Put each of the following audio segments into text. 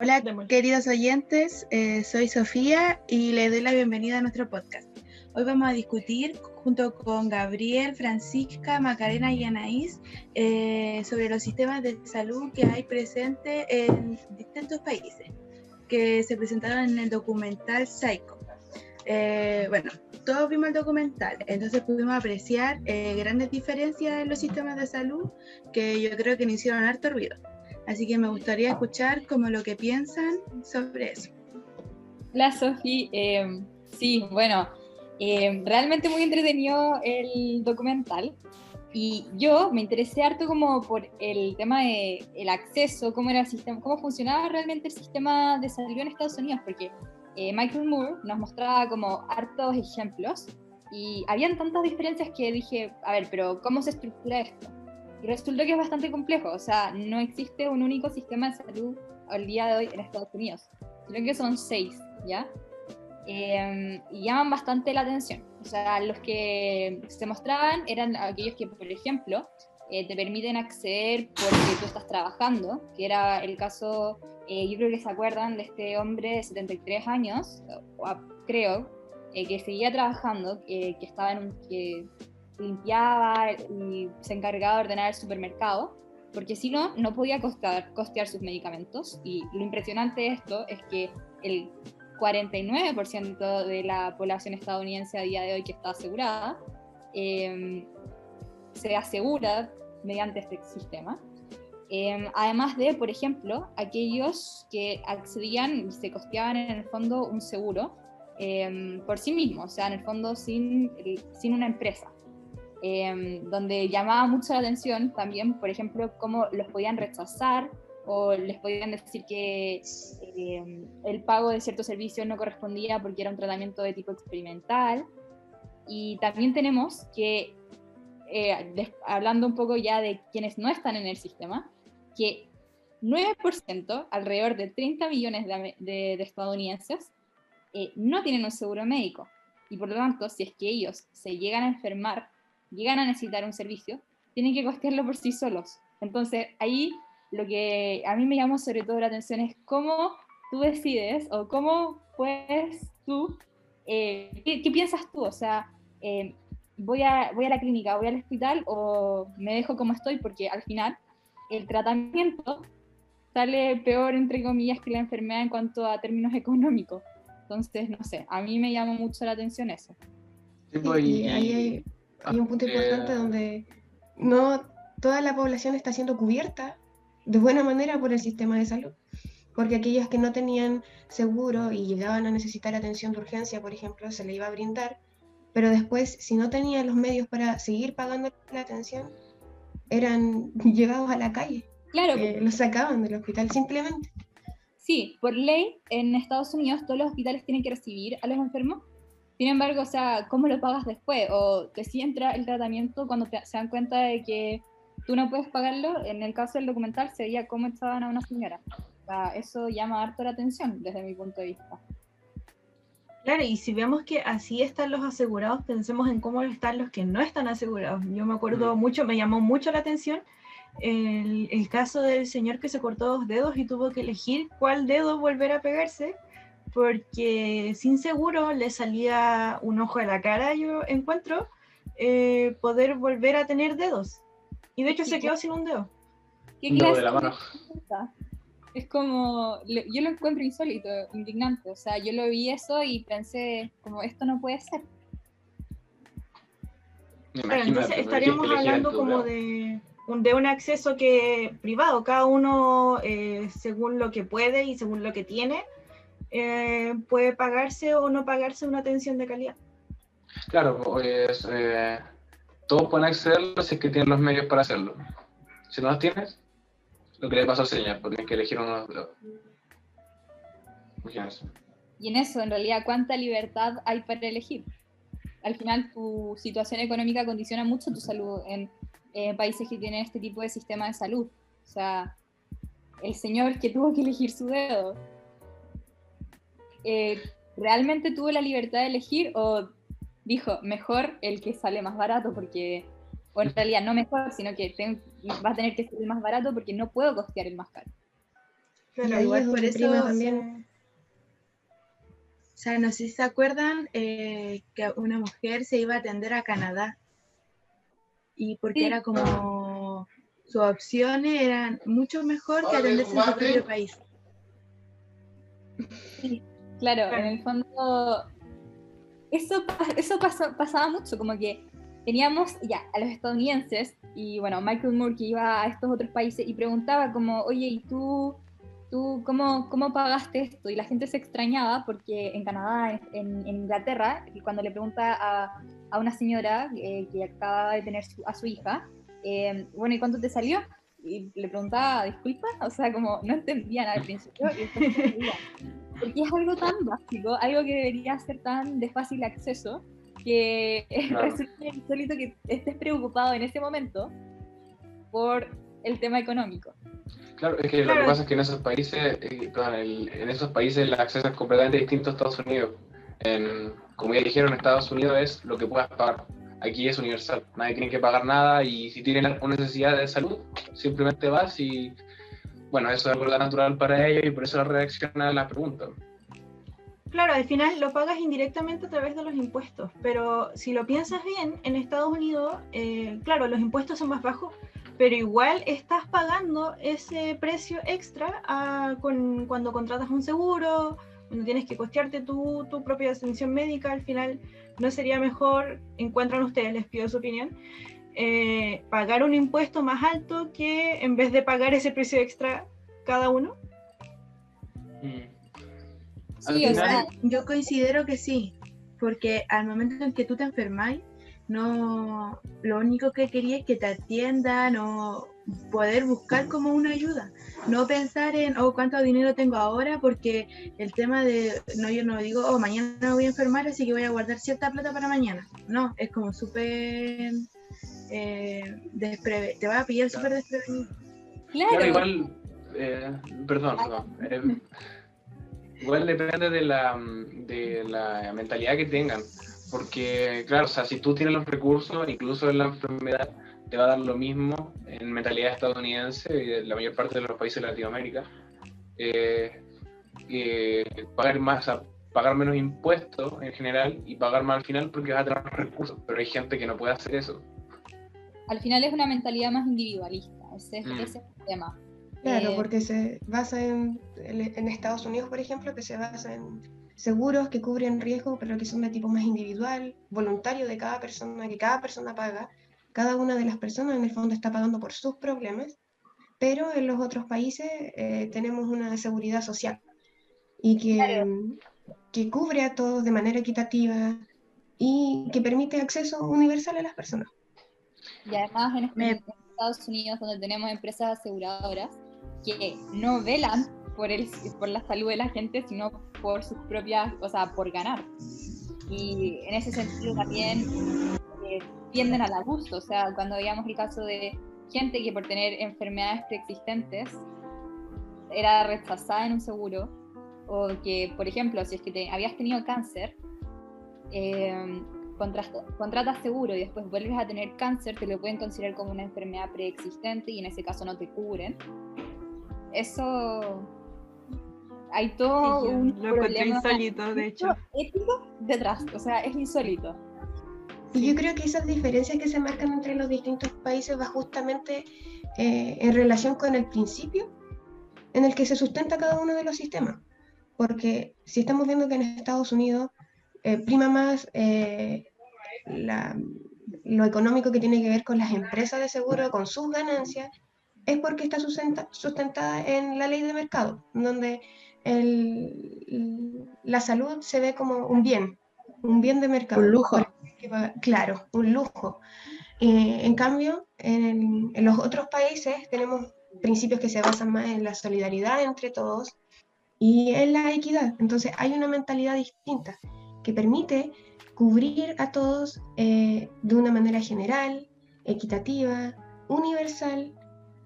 Hola, Démosle. queridos oyentes, soy Sofía y les doy la bienvenida a nuestro podcast. Hoy vamos a discutir junto con Gabriel, Francisca, Macarena y Anaís sobre los sistemas de salud que hay presentes en distintos países, que se presentaron en el documental Psycho. Bueno, todos vimos el documental, entonces pudimos apreciar grandes diferencias en los sistemas de salud que yo creo que nos hicieron harto ruido. Así que me gustaría escuchar como lo que piensan sobre eso. Hola Sofi, sí, bueno, realmente muy entretenido el documental y yo me interesé harto como por el tema de el acceso, cómo era el sistema, cómo funcionaba realmente el sistema de salud en Estados Unidos, porque Michael Moore nos mostraba como hartos ejemplos y habían tantas diferencias que dije, a ver, pero ¿cómo se estructura esto? Y resultó que es bastante complejo, o sea, no existe un único sistema de salud al día de hoy en Estados Unidos, sino que son 6, ¿ya? Y llaman bastante la atención. O sea, los que se mostraban eran aquellos que, por ejemplo, te permiten acceder porque tú estás trabajando, que era el caso, yo creo que se acuerdan de este hombre de 73 años, creo, que seguía trabajando, que estaba en que limpiaba y se encargaba de ordenar el supermercado, porque si no, no podía costear sus medicamentos. Y lo impresionante de esto es que el 49% de la población estadounidense a día de hoy que está asegurada, se asegura mediante este sistema. Además de, por ejemplo, aquellos que accedían y se costeaban en el fondo un seguro por sí mismos, o sea, en el fondo sin una empresa. Donde llamaba mucho la atención también, por ejemplo, cómo los podían rechazar o les podían decir que el pago de ciertos servicios no correspondía porque era un tratamiento de tipo experimental. Y también tenemos que, hablando un poco ya de quienes no están en el sistema, que 9%, alrededor de 30 millones de estadounidenses, no tienen un seguro médico. Y por lo tanto, si es que ellos se llegan a enfermar, llegan a necesitar un servicio, tienen que costearlo por sí solos. Entonces, ahí lo que a mí me llamó sobre todo la atención es cómo tú decides o cómo puedes tú, ¿qué piensas tú? O sea, voy a la clínica, voy al hospital o me dejo como estoy, porque al final el tratamiento sale peor, entre comillas, que la enfermedad en cuanto a términos económicos. Entonces, no sé, a mí me llamó mucho la atención eso. Sí, y ahí hay un punto importante donde no toda la población está siendo cubierta de buena manera por el sistema de salud, porque aquellos que no tenían seguro y llegaban a necesitar atención de urgencia, por ejemplo, se le iba a brindar, pero después, si no tenían los medios para seguir pagando la atención, eran llevados a la calle. Claro. Los sacaban del hospital simplemente. Sí, por ley, en Estados Unidos todos los hospitales tienen que recibir a los enfermos. Sin embargo, o sea, ¿cómo lo pagas después? O te sí entra el tratamiento cuando se dan cuenta de que tú no puedes pagarlo. En el caso del documental se veía cómo echaban a una señora. O sea, eso llama harto la atención desde mi punto de vista. Claro, y si vemos que así están los asegurados, pensemos en cómo están los que no están asegurados. Yo me acuerdo mucho, me llamó mucho la atención el caso del señor que se cortó 2 dedos y tuvo que elegir cuál dedo volver a pegarse, porque sin seguro le salía un ojo a la cara, yo encuentro, poder volver a tener dedos. Y de hecho se quedó sin un dedo. ¿Qué clase de la mano? Es como, yo lo encuentro insólito, indignante. O sea, yo lo vi eso y pensé, como, esto no puede ser. Claro, entonces estaríamos hablando como de un acceso que privado, cada uno según lo que puede y según lo que tiene, puede pagarse o no pagarse una atención de calidad. Claro, pues todos pueden accederlo si es que tienen los medios para hacerlo. Si no los tienes, lo que le pasó al señor, porque tienes que elegir uno de los dos. Y en eso, en realidad, ¿cuánta libertad hay para elegir? Al final, tu situación económica condiciona mucho tu salud en países que tienen este tipo de sistema de salud. O sea, el señor que tuvo que elegir su dedo, ¿realmente tuvo la libertad de elegir o dijo, mejor el que sale más barato porque, o en realidad no mejor, sino que va a tener que ser el más barato porque no puedo costear el más caro? Y ahí igual es por donde eso prima también. O sea, no sé si se acuerdan que una mujer se iba a atender a Canadá y porque Sí. era como sus opciones eran mucho mejor que atenderse en su propio país. Sí, claro, en el fondo eso pasaba mucho, como que teníamos ya a los estadounidenses y bueno, Michael Moore que iba a estos otros países y preguntaba como, oye, ¿y tú cómo pagaste esto? Y la gente se extrañaba porque en Canadá, en Inglaterra, cuando le pregunta a una señora que acaba de tener a su hija, bueno, ¿y cuánto te salió? Y le preguntaba, disculpa, o sea, como no entendían al principio y después entendían. Porque es algo tan básico, algo que debería ser tan de fácil acceso, que Claro. resulta insólito que estés preocupado en ese momento por el tema económico. Claro, es que lo que pasa es que en esos países, el acceso es completamente distinto a Estados Unidos. Como ya dijeron, Estados Unidos es lo que puedas pagar. Aquí es universal, nadie tiene que pagar nada y si tienen una necesidad de salud, simplemente vas y, bueno, eso es algo tan natural para ellos y por eso la reacción a la pregunta. Claro, al final lo pagas indirectamente a través de los impuestos, pero si lo piensas bien, en Estados Unidos, claro, los impuestos son más bajos, pero igual estás pagando ese precio extra cuando contratas un seguro, cuando tienes que costearte tu propia atención médica. Al final, ¿no sería mejor, encuentran ustedes, les pido su opinión, pagar un impuesto más alto que en vez de pagar ese precio extra cada uno? Sí, o sea, yo considero que sí, porque al momento en que tú te enfermáis, no, lo único que quería es que te atiendan o poder buscar como una ayuda, no pensar en, oh, cuánto dinero tengo ahora, porque el tema de, no, yo no digo, oh, mañana me voy a enfermar, así que voy a guardar cierta plata para mañana, no, es como súper, te va a pillar súper desprevenido. claro, igual, perdón, igual depende de la mentalidad que tengan, porque claro, o sea, si tú tienes los recursos, incluso en la enfermedad, te va a dar lo mismo en mentalidad estadounidense y de la mayor parte de los países de Latinoamérica, pagar más, o sea, pagar menos impuestos en general y pagar más al final porque vas a tener recursos, pero hay gente que no puede hacer eso. Al final es una mentalidad más individualista, ese es el tema. Claro, porque se basa en Estados Unidos, por ejemplo, que se basa en seguros que cubren riesgos, pero que son de tipo más individual, voluntario de cada persona, que cada persona paga. Cada una de las personas en el fondo está pagando por sus problemas, pero en los otros países tenemos una seguridad social y que cubre a todos de manera equitativa y que permite acceso universal a las personas. Y además en Estados Unidos, donde tenemos empresas aseguradoras que no velan por la salud de la gente, sino por sus propias, o sea, por ganar. Y en ese sentido también tienden al abuso. O sea, cuando veíamos el caso de gente que por tener enfermedades preexistentes era rechazada en un seguro, o que, por ejemplo, si es que habías tenido cáncer, contratas seguro y después vuelves a tener cáncer, te lo pueden considerar como una enfermedad preexistente y en ese caso no te cubren. Eso hay todo un problema insólito, de hecho, ético detrás, o sea, es insólito. Y yo creo que esas diferencias que se marcan entre los distintos países va justamente en relación con el principio en el que se sustenta cada uno de los sistemas. Porque si estamos viendo que en Estados Unidos prima más lo económico que tiene que ver con las empresas de seguro, con sus ganancias, es porque está sustentada en la ley de mercado, donde la salud se ve como un bien de mercado. Un lujo. Claro, un lujo. En cambio, en los otros países tenemos principios que se basan más en la solidaridad entre todos y en la equidad. Entonces hay una mentalidad distinta que permite cubrir a todos de una manera general, equitativa, universal,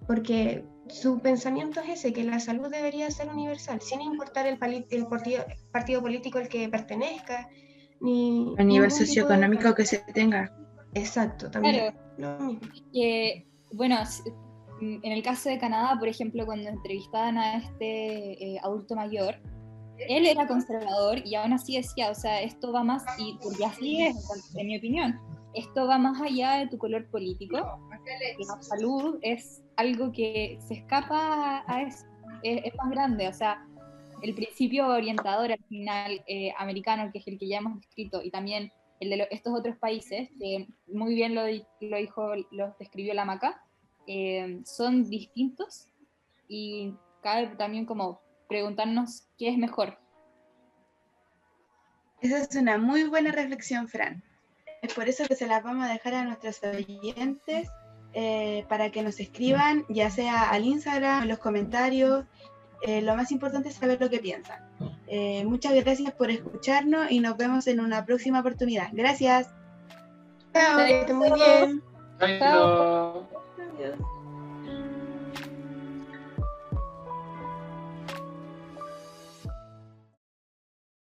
porque su pensamiento es ese, que la salud debería ser universal, sin importar el partido político al que pertenezca, ni a nivel ningún tipo socioeconómico que se tenga. Exacto, también. Claro, que, bueno, en el caso de Canadá, por ejemplo, cuando entrevistaban a este adulto mayor, él era conservador y aún así decía, o sea, esto va más, y porque así es, en mi opinión, esto va más allá de tu color político. La salud es algo que se escapa a eso, es más grande, o sea, el principio orientador al final americano, que es el que ya hemos descrito, y también el de estos otros países, que muy bien lo describió la Maca, son distintos y cabe también como preguntarnos qué es mejor. Esa es una muy buena reflexión, Fran. Es por eso que se las vamos a dejar a nuestros oyentes para que nos escriban, ya sea al Instagram, en los comentarios. Lo más importante es saber lo que piensan. Muchas gracias por escucharnos y nos vemos en una próxima oportunidad. Gracias. Chao, que estén muy bien. Chao. Adiós.